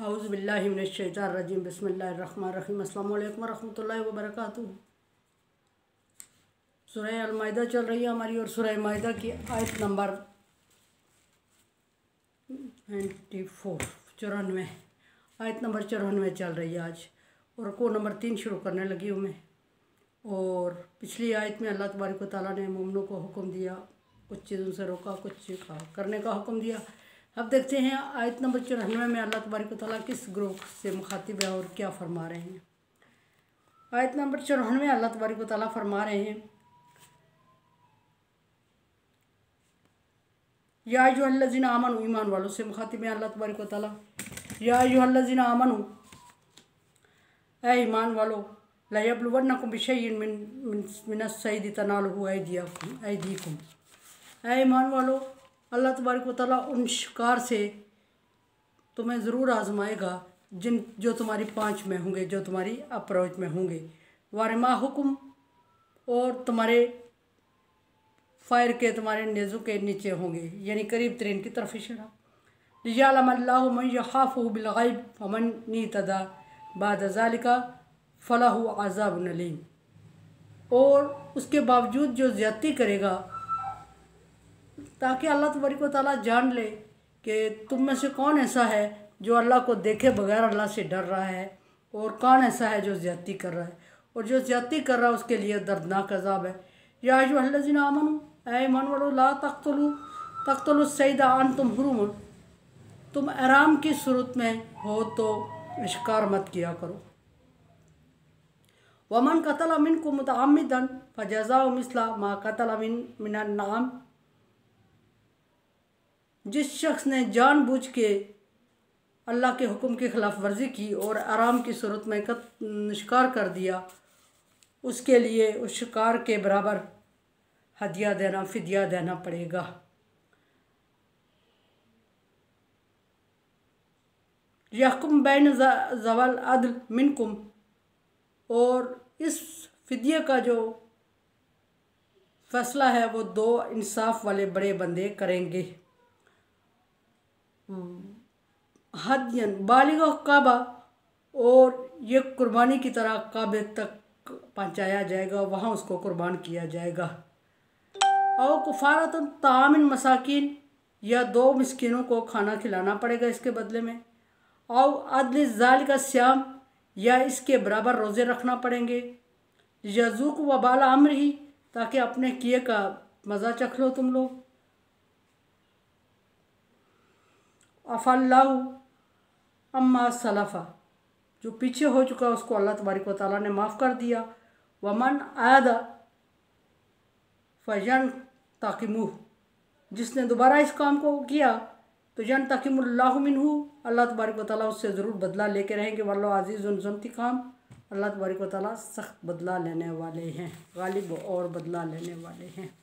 औज़ुबिल्लाहि मिनश्शैतानिर्रजीम बिस्मिल्लाहिर्रहमानिर्रहीम अस्सलामु अलैकुम वरहमतुल्लाहि वबरकातुहू। सूरह अल-माइदा चल रही है हमारी और सूरह माइदा की आयत नंबर 94 आयत नंबर 94 चल रही है आज, और रुकू नंबर 3 शुरू करने लगी हूँ मैं। और पिछली आयत में अल्लाह तबारक व तआला ने मोमिनों को हुक्म दिया, कुछ चीज़ों से रोका, कुछ करने का हुक्म दिया। अब देखते हैं आयत नंबर 94 में अल्लाह तबारक व तआला किस ग्रुप से मुखातिब है और क्या फरमा रहे हैं। आयत नंबर 94 में अल्लाह तबारक व तआला फरमा रहे हैं, या अय्युहल्लज़ीना आमनू, ईमान वालों से मुखातिब है अल्लाह तबारक व तआला। या अय्युहल्लज़ीना आमनू, ऐ ईमान वालों, ला यब्लुवन्नकुम बिशैइन मिनस-सैय्यि तनालुहु ऐदीकुम। ऐ ईमान वालों, अल्लाह तबारक व तआला उन शिकार से तुम्हें ज़रूर आजमाएगा जो तुम्हारी पाँच में होंगे, जो तुम्हारी अप्रोच में होंगे। वारिमा हुकुम, और तुम्हारे फायर के, तुम्हारे नेज़ों के नीचे होंगे, यानी करीब तरीन की तरफ इशारा। लियअलमल्लाहु मन यख़ाफ़ुहु बिल-ग़ैब वमन इह्तदा बाद ज़ालिका फ़लहु अज़ाबुन अलीम। और उसके बावजूद जो ज़्यादती करेगा, ताकि अल्लाह तबारक व तआला जान ले कि तुम में से कौन ऐसा है जो अल्लाह को देखे बगैर अल्लाह से डर रहा है, और कौन ऐसा है जो ज़्यादती कर रहा है। और जो ज़्यादती कर रहा है उसके लिए दर्दनाक अज़ाब है। या अय्युहल्लज़ीना आमनू, ऐ ईमान वालों, ला तक़्तुलू सैयदा अंतुम हुरुम, तुम आराम की सूरत में हो तो शिकार मत किया करो। वमन क़तल मिनकुम मुतअम्मिदन फ़जज़ाउ मिस्ला मा क़तल मिनन नअम, जिस शख्स ने जानबूझ के अल्लाह के हुक्म की खिलाफ वर्जी की और आराम की सूरत में शिकार कर दिया, उसके लिए उस शिकार के बराबर हदिया देना, फिदिया देना पड़ेगा। यहकुम बैन ज़वल अदल मिनकुम, और इस फिदिये का जो फैसला है वो दो इंसाफ वाले बड़े बंदे करेंगे। हदियन बालिग काबा, और ये कुर्बानी की तरह काबे तक पहुँचाया जाएगा, वहाँ उसको कुर्बान किया जाएगा। और कुफारतन तामिन मसाकिन, या दो मिस्किनों को खाना खिलाना पड़ेगा इसके बदले में। और अदल ज़ालिका सियाम, या इसके बराबर रोज़े रखना पड़ेंगे। यज़ूक़ वबाल अम्रिही, ताकि अपने किए का मज़ा चख लो तुम लोग। अफ़ल्लाहु अम्मा सलफ़ा, जो पीछे हो चुका उसको अल्लाह तबारक व तआला ने माफ़ कर दिया। वमन आदा फ़यंतक़िमुह, जिसने दोबारा इस काम को किया तो यंतक़िमुल्लाहु मिन्हु, अल्लाह तबारक व तआला उससे ज़रूर बदला लेके रहेंगे। वल्लाहु अज़ीज़ुन ज़ुंतिक़ाम, अल्लाह तबारक व तआला सख्त बदला लेने वाले हैं, गालिब और बदला लेने वाले हैं।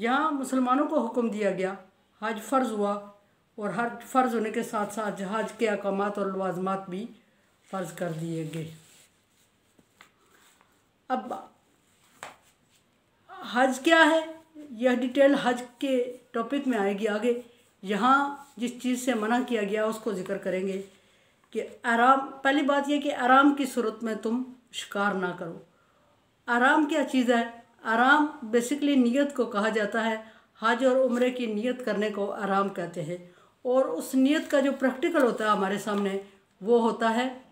यहाँ मुसलमानों को हुक्म दिया गया, हज फ़र्ज़ हुआ, और हज फ़र्ज़ होने के साथ साथ हज के अहकामात और लवाज़मात भी फ़र्ज़ कर दिए गए। अब हज क्या है, यह डिटेल हज के टॉपिक में आएगी आगे। यहाँ जिस चीज़ से मना किया गया उसको ज़िक्र करेंगे कि आराम, पहली बात यह कि आराम की सूरत में तुम शिकार ना करो। आराम क्या चीज़ है? आराम बेसिकली नीयत को कहा जाता है। हज और उम्रे की नीयत करने को आराम कहते हैं, और उस नीयत का जो प्रैक्टिकल होता है हमारे सामने वो होता है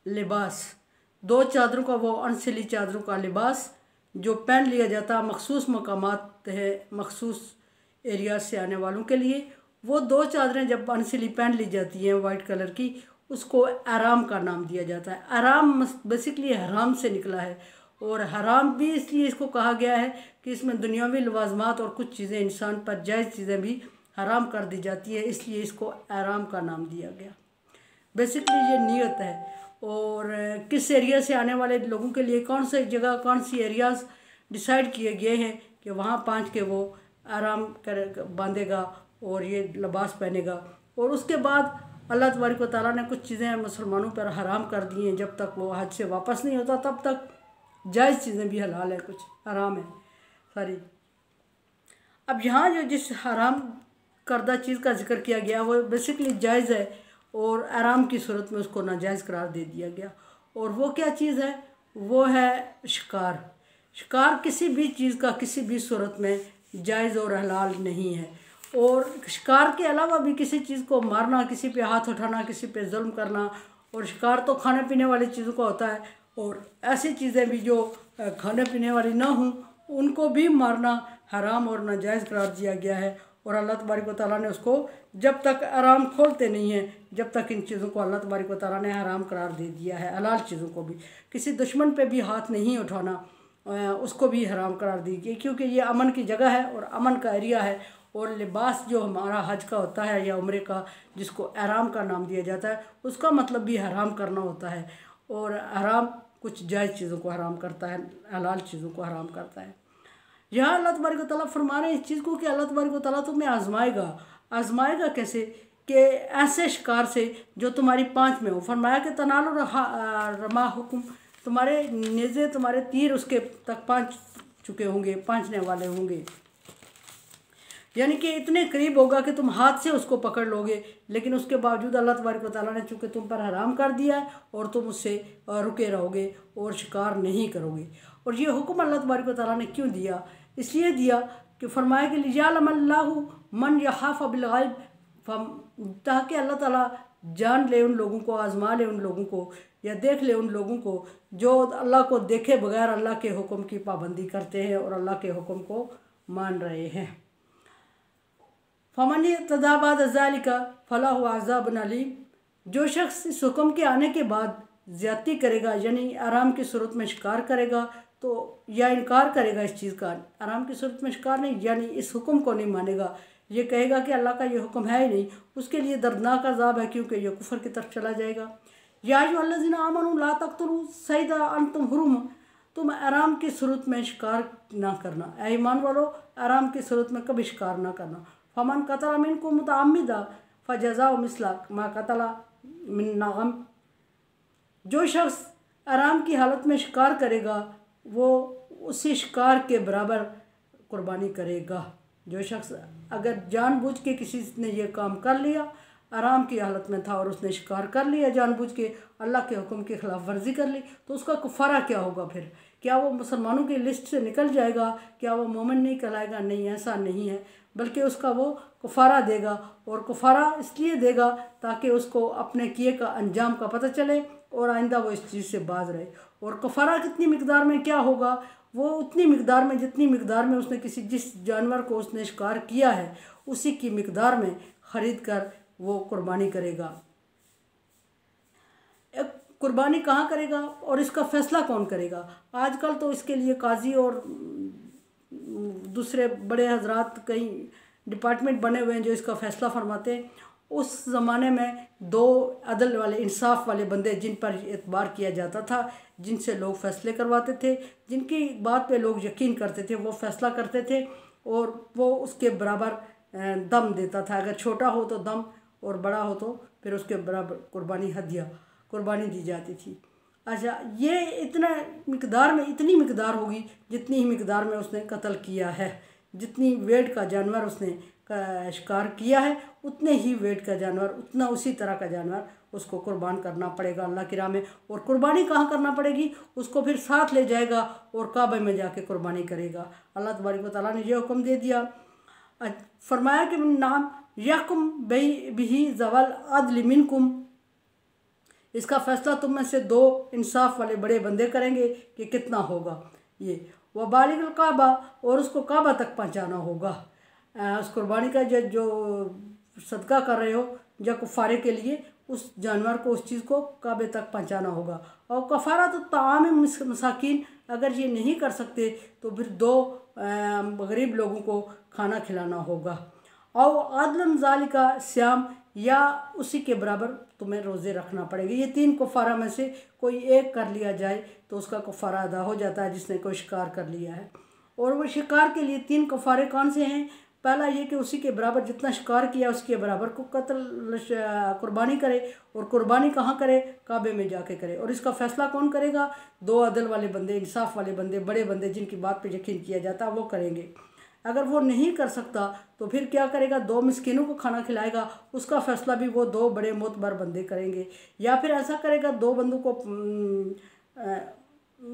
लिबास। दो चादरों का, वो अनसिली चादरों का लिबास जो पहन लिया जाता है मखसूस मकामात है, मखसूस एरिया से आने वालों के लिए। वो दो चादरें जब अनसिली पहन ली जाती हैं वाइट कलर की, उसको आराम का नाम दिया जाता है। आराम बेसिकली हराम से निकला है, और हराम भी इसलिए इसको कहा गया है कि इसमें दुनियावी लवाजमात और कुछ चीज़ें, इंसान पर जायज़ चीज़ें भी हराम कर दी जाती है, इसलिए इसको आराम का नाम दिया गया। बेसिकली ये नीयत है, और किस एरिया से आने वाले लोगों के लिए कौन सी जगह, कौन सी एरियाज़ डिसाइड किए गए हैं कि वहाँ पहुँच के वो आराम कर बांधेगा और ये लिबास पहनेगा। और उसके बाद अल्लाह तबारक व तआला ने कुछ चीज़ें मुसलमानों पर हराम कर दी हैं, जब तक वो हज से वापस नहीं होता तब तक जायज़ चीज़ें भी हलाल है, कुछ हराम है सारी। अब यहाँ जो जिस हराम करदा चीज़ का जिक्र किया गया वो बेसिकली जायज़ है और आराम की सूरत में उसको नाजायज़ करार दे दिया गया। और वो क्या चीज़ है? वो है शिकार। शिकार किसी भी चीज़ का किसी भी सूरत में जायज़ और हलाल नहीं है। और शिकार के अलावा भी किसी चीज़ को मारना, किसी पे हाथ उठाना, किसी पे जुल्म करना, और शिकार तो खाने पीने वाली चीज़ों का होता है, और ऐसी चीज़ें भी जो खाने पीने वाली ना हों उनको भी मारना हराम और नाजायज़ करार दिया गया है। और अल्लाह तबारक व तआला ने उसको जब तक हराम खोलते नहीं हैं जब तक इन चीज़ों को अल्लाह तबारक व तआला ने हराम करार दे दिया है। हलाल चीज़ों को भी, किसी दुश्मन पे भी हाथ नहीं उठाना, उसको भी हराम करार दी गई, क्योंकि ये अमन की जगह है और अमन का एरिया है। और लिबास जो हमारा हज का होता है या उम्रे का, जिसको एहराम का नाम दिया जाता है, उसका मतलब भी हराम करना होता है। और हराम कुछ जायज़ चीज़ों को हराम करता है, हलाल चीज़ों को हराम करता है। यहाँ अल्लाह तबारक व तआला फरमा रहे हैं इस चीज़ को कि अल्लाह तबारक व तआला तुम्हें आजमाएगा। आजमाएगा कैसे? कि ऐसे शिकार से जो तुम्हारी पाँच में हो। फरमाया कि तनाल रमा हुकुम, तुम्हारे नेज़े, तुम्हारे तीर उसके तक पहुँच चुके होंगे, पहुँचने वाले होंगे, यानी कि इतने करीब होगा कि तुम हाथ से उसको पकड़ लोगे। लेकिन उसके बावजूद अल्लाह तबारक व तआला ने चूँकि तुम पर हराम कर दिया है और तुम उससे रुके रहोगे और शिकार नहीं करोगे। और ये हुक्म अल्लाह तबारक व तआला ने क्यों दिया? इसलिए दिया कि फरमाया कि लियअलमल्लाहु मन यख़ाफ़ बिलग़ैब, ताकि अल्लाह ताला जान ले उन लोगों को, आज़मा ले उन लोगों को, या देख ले उन लोगों को जो अल्लाह को देखे बगैर अल्लाह के हुक्म की पाबंदी करते हैं और अल्लाह के हुक्म को मान रहे हैं। फ़मन इत्तदा बाद ज़ालिका फलहु अज़ाबुन अलीम, जो शख्स इस हुक्म के आने के बाद ज़्यादती करेगा, यानी आराम की सूरत में शिकार करेगा, तो या इनकार करेगा इस चीज़ का, आराम की सूरत में शिकार नहीं, यानी इस हुक्म को नहीं मानेगा, ये कहेगा कि अल्लाह का ये हुक्म है ही नहीं, उसके लिए दर्दनाक अज़ाब है, क्योंकि ये कुफर की तरफ चला जाएगा। या अय्युहल्लज़ीना आमनू ला तक़तुलू सैदा अंतुम हुरुम, तुम आराम की सूरत में शिकार ना करना, ऐ ईमान वालो, आराम की सूरत में कभी शिकार ना करना। फमन क़तला मिनकुम मुतअम्मिदा फ़जज़ाउ मिस्ला मा क़तला मिन नग़म, जो शख्स आराम की हालत में शिकार करेगा वो उसी शिकार के बराबर कुर्बानी करेगा। जो शख्स अगर जानबूझ के किसी ने यह काम कर लिया, आराम की हालत में था और उसने शिकार कर लिया जानबूझ के, अल्लाह के हुक्म की खिलाफ वर्जी कर ली, तो उसका कुफारा क्या होगा फिर? क्या वो मुसलमानों की लिस्ट से निकल जाएगा? क्या वो मोमिन नहीं कहलाएगा? नहीं, ऐसा नहीं है, बल्कि उसका वो कुफारा देगा। और कुफारा इसलिए देगा ताकि उसको अपने किए का अंजाम का पता चले और आइंदा वो इस चीज़ से बाज रहे। और कुफारा कितनी मिकदार में क्या होगा? वो उतनी मिकदार में जितनी मिकदार में उसने जिस जानवर को उसने शिकार किया है उसी की मिकदार में ख़रीद कर वो कुर्बानी करेगा। कुर्बानी कहाँ करेगा और इसका फ़ैसला कौन करेगा? आजकल तो इसके लिए काजी और दूसरे बड़े हजरात, कई डिपार्टमेंट बने हुए हैं जो इसका फ़ैसला फरमाते हैं। उस ज़माने में दो अदल वाले, इंसाफ वाले बंदे जिन पर एतबार किया जाता था, जिनसे लोग फ़ैसले करवाते थे, जिनकी बात पे लोग यकीन करते थे, वो फ़ैसला करते थे और वो उसके बराबर दम देता था। अगर छोटा हो तो दम और बड़ा हो तो फिर उसके बराबर कुर्बानी, हदिया, कुर्बानी दी जाती थी। अच्छा, ये इतना मिकदार में, इतनी मिकदार होगी जितनी ही मिकदार में उसने कत्ल किया है, जितनी वेट का जानवर उसने शिकार किया है, उतने ही वेट का जानवर, उतना उसी तरह का जानवर उसको कुर्बान करना पड़ेगा अल्लाह की राह में। और कुर्बानी कहाँ करना पड़ेगी? उसको फिर साथ ले जाएगा और काबे में जाके कुर्बानी करेगा। अल्लाह तबारक व तआला ने यह हुक्म दे दिया, फरमाया कि नाम यहकुम बिही ज़वल अदल मिनकुम, इसका फ़ैसला तुम में से दो इंसाफ वाले बड़े बंदे करेंगे कि कितना होगा ये। व बालिगुल काबा, और उसको काबा तक पहुँचाना होगा। उस कुर्बानी का जो सदका कर रहे हो या कुफारे के लिए, उस जानवर को, उस चीज़ को काबे तक पहुँचाना होगा। और कफ़ारा तो ताम मसाकीन, अगर ये नहीं कर सकते तो फिर दो गरीब लोगों को खाना खिलाना होगा। और आदलन ज़ालिका श्याम, या उसी के बराबर तुम्हें रोज़े रखना पड़ेंगे। ये तीन कुफारा में से कोई एक कर लिया जाए तो उसका कुफारा अदा हो जाता है, जिसने कोई शिकार कर लिया है। और वो शिकार के लिए तीन कुफारे कौन से हैं? पहला ये कि उसी के बराबर जितना शिकार किया उसके बराबर को कुर्बानी करे। और कुर्बानी कहाँ करे? काबे में जाके करे। और इसका फ़ैसला कौन करेगा? दो अदल वाले बंदे, इंसाफ वाले बंदे, बड़े बंदे जिनकी बात पे यकीन किया जाता है, वो करेंगे। अगर वो नहीं कर सकता तो फिर क्या करेगा, 2 मिस्किनों को खाना खिलाएगा, उसका फ़ैसला भी वो 2 बड़े मोतबर बंदे करेंगे। या फिर ऐसा करेगा 2 बंदों को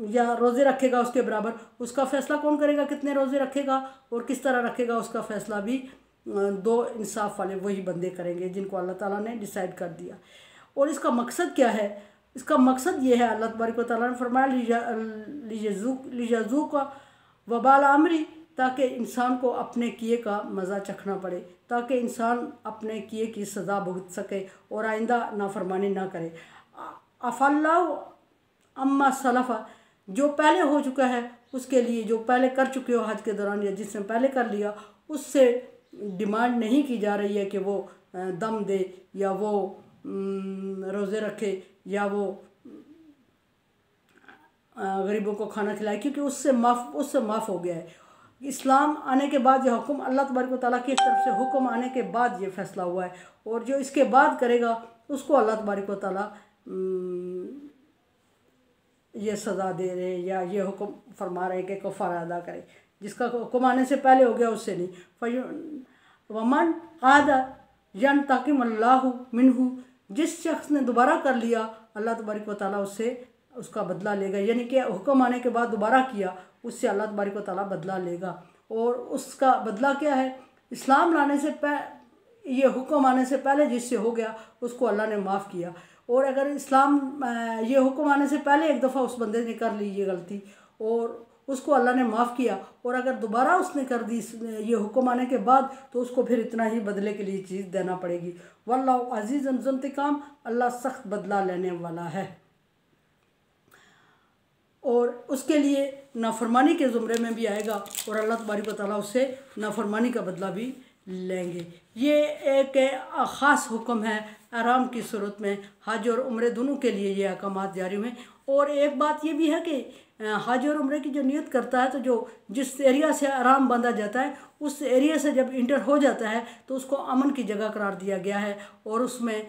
या रोज़े रखेगा उसके बराबर, उसका फ़ैसला कौन करेगा, कितने रोज़े रखेगा और किस तरह रखेगा, उसका फ़ैसला भी 2 इंसाफ वाले वही बंदे करेंगे जिनको अल्लाह ताला ने डिसाइड कर दिया। और इसका मकसद क्या है, इसका मकसद ये है, अल्लाह तबारक व तआला ने फरमाया लिजज़ू का वबाल अमरी, ताकि इंसान को अपने किए का मज़ा चखना पड़े, ताकि इंसान अपने किए की सज़ा भुगत सके और आइंदा नाफरमानी ना करे। अफ़ल्लाहु अम्मा सलफ़ा, जो पहले हो चुका है उसके लिए, जो पहले कर चुके हो हज के दौरान या जिसने पहले कर लिया, उससे डिमांड नहीं की जा रही है कि वो दम दे या वो रोज़े रखे या वो गरीबों को खाना खिलाए, क्योंकि उससे माफ़ हो गया है। इस्लाम आने के बाद यह हुक्म, अल्लाह तबारक व तआला की तरफ से हुक्म आने के बाद ये फ़ैसला हुआ है, और जो इसके बाद करेगा उसको अल्लाह तबारक व तआला ये सज़ा दे रहे हैं या ये हुक्म फरमा रहे हैं कि कफ़ारा अदा करे। जिसका हुक्म आने से पहले हो गया उससे नहीं। वमन आदा यन ताकिमल्लाहु मिन्हु, जिस शख्स ने दोबारा कर लिया अल्लाह तबारक व तआला उससे उसका बदला लेगा, यानी कि हुक्म आने के बाद दोबारा किया उससे अल्लाह तबारक व तआला बदला लेगा। और उसका बदला क्या है, इस्लाम लाने से ये हुक्म आने से पहले जिससे हो गया उसको अल्लाह ने माफ़ किया, और अगर इस्लाम ये हुक्म आने से पहले एक दफ़ा उस बंदे ने कर ली ये गलती और उसको अल्लाह ने माफ़ किया, और अगर दोबारा उसने कर दी ये हुक्म आने के बाद तो उसको फिर इतना ही बदले के लिए चीज़ देना पड़ेगी। वल्लाहु अज़ीज़ुन ज़ुंतिकाम, अल्लाह सख्त बदला लेने वाला है। और उसके लिए नाफरमानी के ज़ुमरे में भी आएगा और अल्लाह तबारक व तआला उससे नाफरमानी का बदला भी लेंगे। ये एक ख़ास हुक्म है, आराम की सूरत में हज और उम्रे दोनों के लिए ये अहकामात जारी हुए। और एक बात ये भी है कि हज और उम्रे की जो नियत करता है तो जो जिस एरिया से आराम बांधा जाता है उस एरिया से जब इंटर हो जाता है तो उसको अमन की जगह करार दिया गया है, और उसमें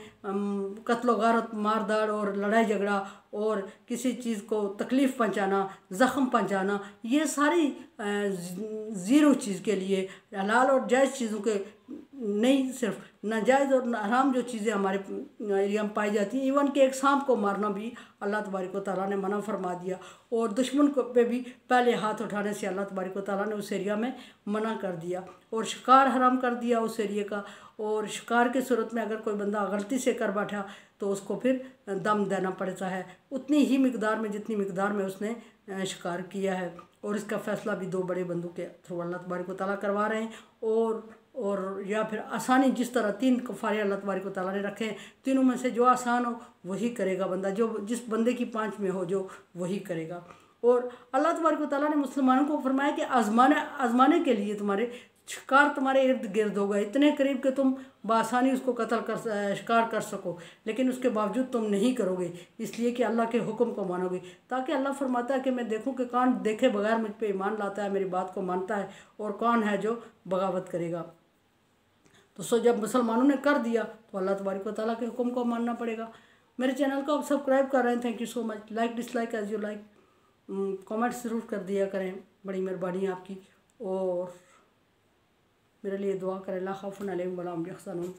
कत्ल गारत, मारदाड़ और लड़ाई झगड़ा और किसी चीज़ को तकलीफ़ पहुंचाना, ज़ख़म पहुंचाना, ये सारी ज़ीरो चीज़ के लिए, हलाल और जायज़ चीज़ों के नहीं, सिर्फ नाजायज़ और हराम जो चीज़ें हमारे एरिया में पाई जाती हैं, इवन कि एक सांप को मारना भी अल्लाह तबारक व तआला ने मना फरमा दिया, और दुश्मन को पे भी पहले हाथ उठाने से अल्लाह तबारक व तआला ने उस एरिया में मना कर दिया, और शिकार हराम कर दिया उस एरिया का। और शिकार की सूरत में अगर कोई बंदा गलती से कर बैठा तो उसको फिर दम देना पड़ता है उतनी ही मिकदार में जितनी मिकदार में उसने शिकार किया है, और इसका फ़ैसला भी 2 बड़े बंदों के थ्रू अल्लाह तबारक व तआला करवा रहे हैं। और या फिर आसानी, जिस तरह 3 कफ़ारे अल्लाह तबारक व तआला ने रखे हैं, तीनों में से जो आसान हो वही करेगा बंदा, जो जिस बंदे की 5 में हो जो वही करेगा। और अल्लाह तबारक व तआला ने मुसलमानों को फरमाया कि आज़माने के लिए तुम्हारे शिकार तुम्हारे इर्द गिर्द होगा, इतने करीब कि तुम बआसानी उसको शिकार कर सको, लेकिन उसके बावजूद तुम नहीं करोगे, इसलिए कि अल्लाह के हुक्म को मानोगे। ताकि अल्लाह फरमाता है कि मैं देखूं कि कौन देखे बगैर मुझ पे ईमान लाता है, मेरी बात को मानता है, और कौन है जो बगावत करेगा। तो जब मुसलमानों ने कर दिया तो अल्लाह तबारक व तआला के हुक्म को मानना पड़ेगा। मेरे चैनल को आप सब्सक्राइब कर रहे हैं, thank you so much. Like dislike as you like, comments ज़रूर कर दिया करें, बड़ी मेहरबानी आपकी। और मेरे लिए दुआ करें। ला खौफुन अलैहिम वला हुम यहज़नून।